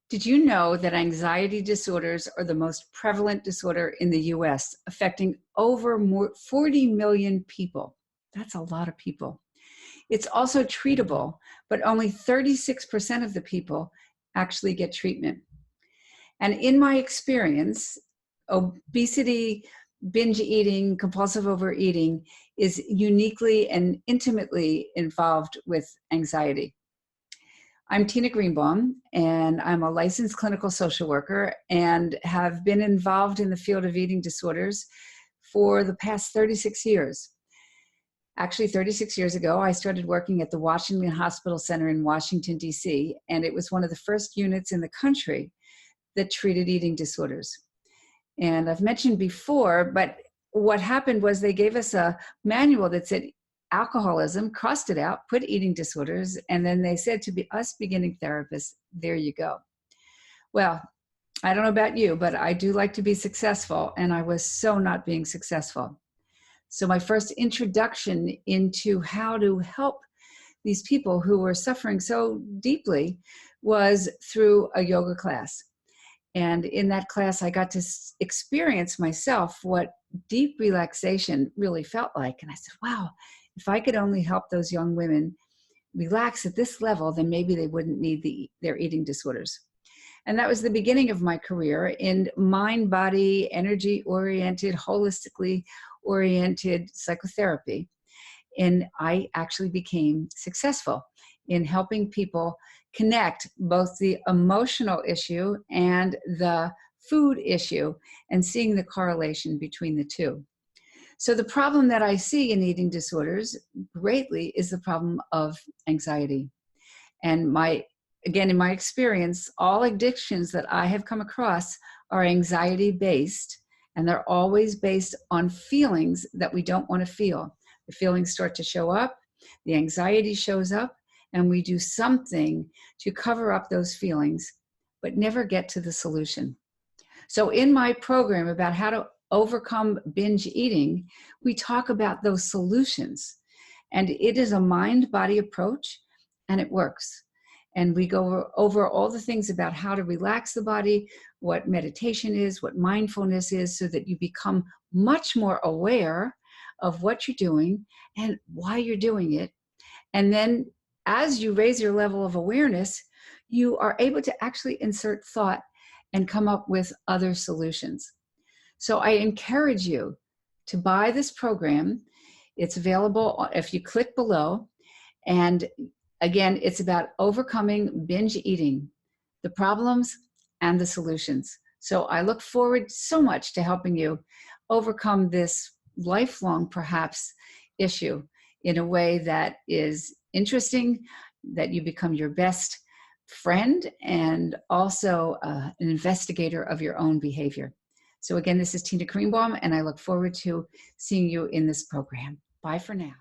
Did you know that anxiety disorders are the most prevalent disorder in the US, affecting over 40 million people? That's a lot of people. It's also treatable, but only 36% of the people actually get treatment. And in my experience, obesity, binge eating, compulsive overeating is uniquely and intimately involved with anxiety. I'm Tina Greenbaum, and I'm a licensed clinical social worker and have been involved in the field of eating disorders for the past 36 years. Actually, 36 years ago, I started working at the Washington Hospital Center in Washington, D.C., and it was one of the first units in the country that treated eating disorders. And I've mentioned before, but what happened was they gave us a manual that said alcoholism, crossed it out, put eating disorders, and then they said to us beginning therapists, there you go. Well, I don't know about you, but I do like to be successful, and I was so not being successful. So my first introduction into how to help these people who were suffering so deeply was through a yoga class. And in that class, I got to experience myself what deep relaxation really felt like. And I said, wow, if I could only help those young women relax at this level, then maybe they wouldn't need their eating disorders. And that was the beginning of my career in mind, body, energy-oriented, holistically oriented psychotherapy. And I actually became successful in helping people connect both the emotional issue and the food issue and seeing the correlation between the two. So the problem that I see in eating disorders greatly is the problem of anxiety. And again, in my experience, all addictions that I have come across are anxiety-based, and they're always based on feelings that we don't want to feel. The feelings start to show up, the anxiety shows up, and we do something to cover up those feelings, but never get to the solution. So in my program about how to overcome binge eating, we talk about those solutions. And it is a mind-body approach, and it works. And we go over all the things about how to relax the body, what meditation is, what mindfulness is, so that you become much more aware of what you're doing and why you're doing it. And then as you raise your level of awareness, you are able to actually insert thought and come up with other solutions. So I encourage you to buy this program. It's available if you click below. And again, it's about overcoming binge eating, the problems and the solutions. So I look forward so much to helping you overcome this lifelong, perhaps, issue in a way that is interesting, that you become your best friend and also an investigator of your own behavior. So again, this is Tina Greenbaum, and I look forward to seeing you in this program. Bye for now.